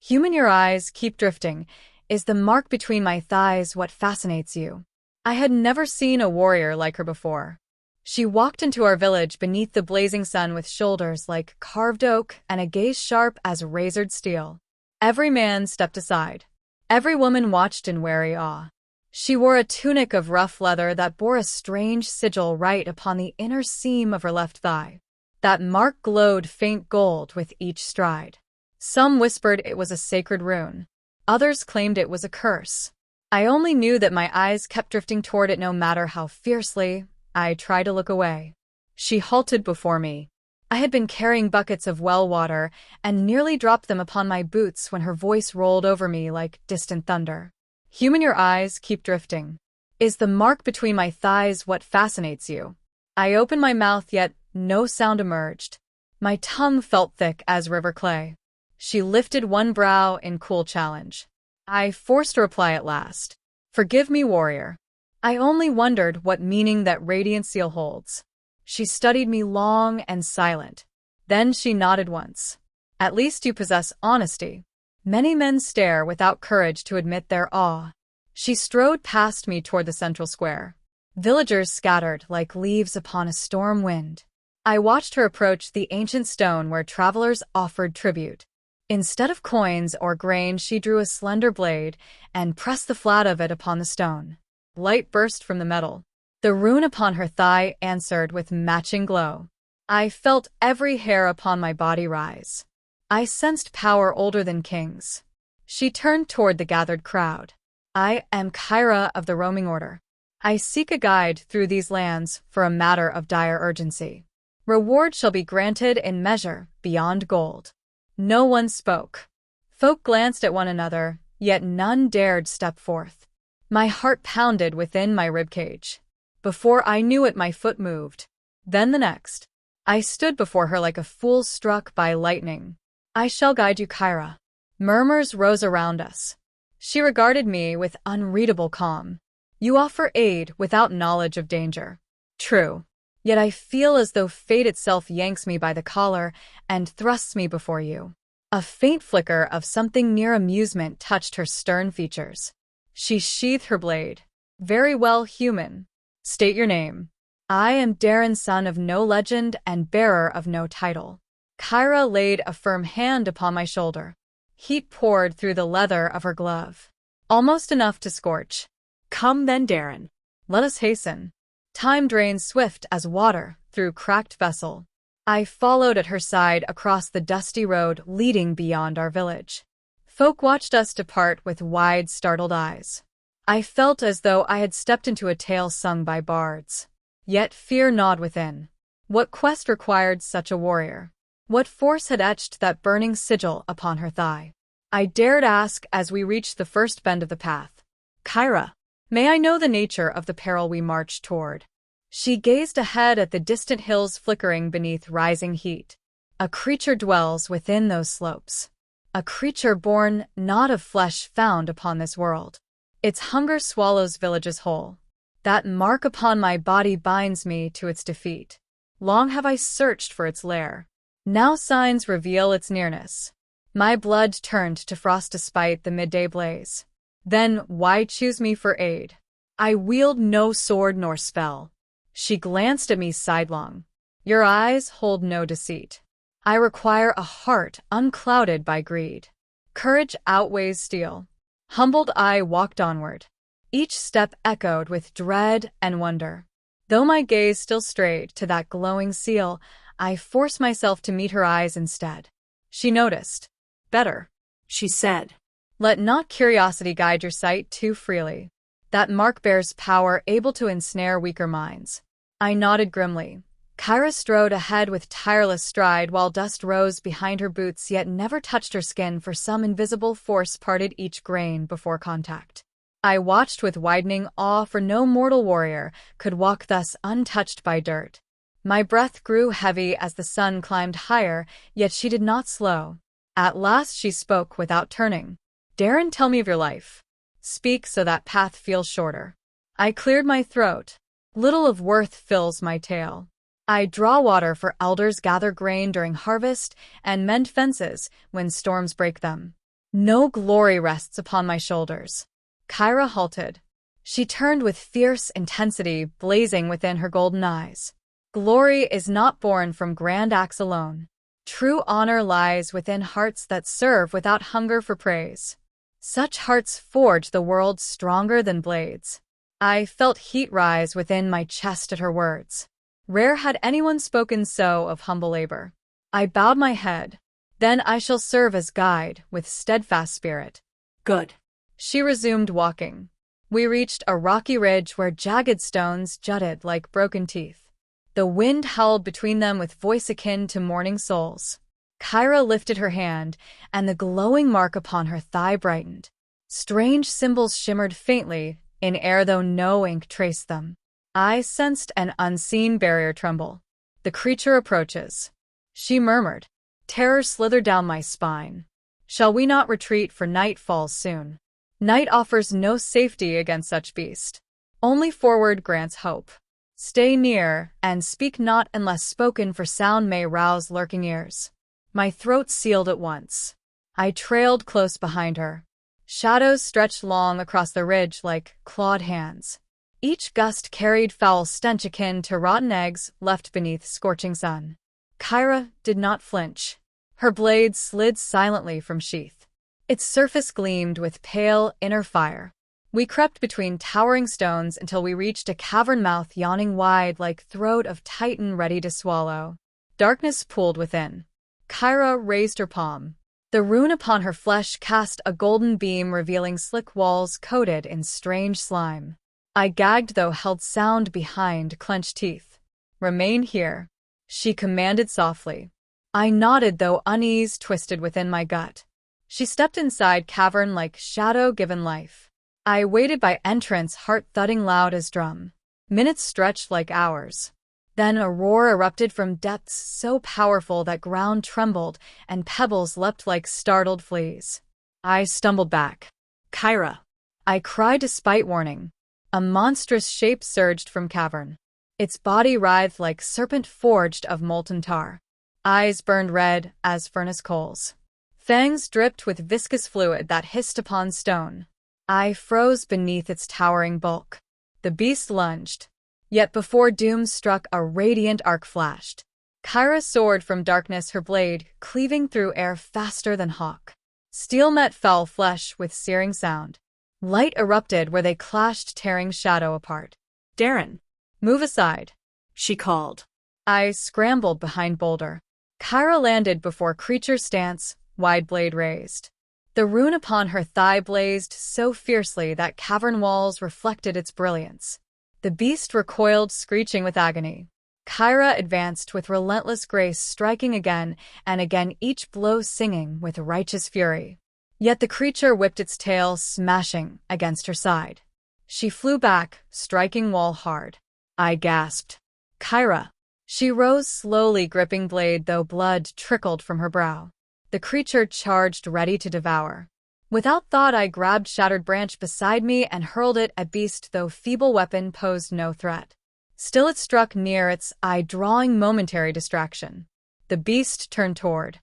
Human, your eyes keep drifting. Is the mark between my thighs what fascinates you? I had never seen a warrior like her before. She walked into our village beneath the blazing sun with shoulders like carved oak and a gaze sharp as razored steel. Every man stepped aside. Every woman watched in wary awe. She wore a tunic of rough leather that bore a strange sigil right upon the inner seam of her left thigh. That mark glowed faint gold with each stride. Some whispered it was a sacred rune. Others claimed it was a curse. I only knew that my eyes kept drifting toward it no matter how fiercely I tried to look away. She halted before me. I had been carrying buckets of well water and nearly dropped them upon my boots when her voice rolled over me like distant thunder. Human, your eyes keep drifting. Is the mark between my thighs what fascinates you? I opened my mouth, yet no sound emerged. My tongue felt thick as river clay. She lifted one brow in cool challenge. I forced a reply at last. Forgive me, warrior. I only wondered what meaning that radiant seal holds. She studied me long and silent. Then she nodded once. At least you possess honesty. Many men stare without courage to admit their awe. She strode past me toward the central square. Villagers scattered like leaves upon a storm wind. I watched her approach the ancient stone where travelers offered tribute. Instead of coins or grain, she drew a slender blade and pressed the flat of it upon the stone. Light burst from the metal. The rune upon her thigh answered with matching glow. I felt every hair upon my body rise. I sensed power older than kings. She turned toward the gathered crowd. I am Kyra of the Roaming Order. I seek a guide through these lands for a matter of dire urgency. Reward shall be granted in measure beyond gold. No one spoke. Folk glanced at one another, yet none dared step forth. My heart pounded within my ribcage. Before I knew it, my foot moved. Then the next. I stood before her like a fool struck by lightning. I shall guide you, Kyra. Murmurs rose around us. She regarded me with unreadable calm. You offer aid without knowledge of danger. True. Yet I feel as though fate itself yanks me by the collar and thrusts me before you. A faint flicker of something near amusement touched her stern features. She sheathed her blade. Very well, human. State your name. I am Darren, son of no legend and bearer of no title. Kyra laid a firm hand upon my shoulder. Heat poured through the leather of her glove. Almost enough to scorch. Come then, Darren. Let us hasten. Time drains swift as water through cracked vessel. I followed at her side across the dusty road leading beyond our village. Folk watched us depart with wide, startled eyes. I felt as though I had stepped into a tale sung by bards. Yet fear gnawed within. What quest required such a warrior? What force had etched that burning sigil upon her thigh? I dared ask as we reached the first bend of the path. Kyra, may I know the nature of the peril we marched toward? She gazed ahead at the distant hills flickering beneath rising heat. A creature dwells within those slopes. A creature born not of flesh found upon this world. Its hunger swallows villages whole. That mark upon my body binds me to its defeat. Long have I searched for its lair. Now signs reveal its nearness. My blood turned to frost despite the midday blaze. Then why choose me for aid? I wield no sword nor spell. She glanced at me sidelong. Your eyes hold no deceit. I require a heart unclouded by greed. Courage outweighs steel. Humbled, I walked onward. Each step echoed with dread and wonder. Though my gaze still strayed to that glowing seal, I forced myself to meet her eyes instead. She noticed. Better, she said. Let not curiosity guide your sight too freely. That mark bears power able to ensnare weaker minds. I nodded grimly. Kyra strode ahead with tireless stride while dust rose behind her boots yet never touched her skin, for some invisible force parted each grain before contact. I watched with widening awe, for no mortal warrior could walk thus untouched by dirt. My breath grew heavy as the sun climbed higher, yet she did not slow. At last she spoke without turning. Darren, tell me of your life. Speak so that path feels shorter. I cleared my throat. Little of worth fills my tale. I draw water for elders, gather grain during harvest, and mend fences when storms break them. No glory rests upon my shoulders. Kyra halted. She turned with fierce intensity blazing within her golden eyes. Glory is not born from grand acts alone. True honor lies within hearts that serve without hunger for praise. Such hearts forge the world stronger than blades. I felt heat rise within my chest at her words. Rare had anyone spoken so of humble labor. I bowed my head. Then I shall serve as guide with steadfast spirit. Good. She resumed walking. We reached a rocky ridge where jagged stones jutted like broken teeth. The wind howled between them with voice akin to mourning souls. Kyra lifted her hand, and the glowing mark upon her thigh brightened. Strange symbols shimmered faintly in air, though no ink traced them. I sensed an unseen barrier tremble. The creature approaches. She murmured. Terror slithered down my spine. Shall we not retreat, for night falls soon? Night offers no safety against such beast. Only forward grants hope. Stay near, and speak not unless spoken, for sound may rouse lurking ears. My throat sealed at once. I trailed close behind her. Shadows stretched long across the ridge like clawed hands. Each gust carried foul stench akin to rotten eggs left beneath scorching sun. Kyra did not flinch. Her blade slid silently from sheath. Its surface gleamed with pale inner fire. We crept between towering stones until we reached a cavern mouth yawning wide like throat of titan ready to swallow. Darkness pooled within. Kyra raised her palm. The rune upon her flesh cast a golden beam revealing slick walls coated in strange slime. I gagged, though held sound behind clenched teeth. Remain here, she commanded softly. I nodded, though unease twisted within my gut. She stepped inside cavern like shadow given life. I waited by entrance, heart thudding loud as drum. Minutes stretched like hours. Then a roar erupted from depths so powerful that ground trembled and pebbles leapt like startled fleas. I stumbled back. Kyra, I cried despite warning. A monstrous shape surged from cavern. Its body writhed like serpent forged of molten tar. Eyes burned red as furnace coals. Fangs dripped with viscous fluid that hissed upon stone. I froze beneath its towering bulk. The beast lunged. Yet before doom struck, a radiant arc flashed. Kyra soared from darkness, her blade cleaving through air faster than hawk. Steel met foul flesh with searing sound. Light erupted where they clashed, tearing shadow apart. Darren, move aside, she called. I scrambled behind boulder. Kyra landed before creature's stance, wide blade raised. The rune upon her thigh blazed so fiercely that cavern walls reflected its brilliance. The beast recoiled, screeching with agony. Kyra advanced with relentless grace, striking again and again, each blow singing with righteous fury. Yet the creature whipped its tail, smashing against her side. She flew back, striking wall hard. I gasped. Kyra. She rose slowly, gripping blade, though blood trickled from her brow. The creature charged, ready to devour. Without thought, I grabbed shattered branch beside me and hurled it at beast, though feeble weapon posed no threat. Still it struck near, its eye drawing momentary distraction. The beast turned toward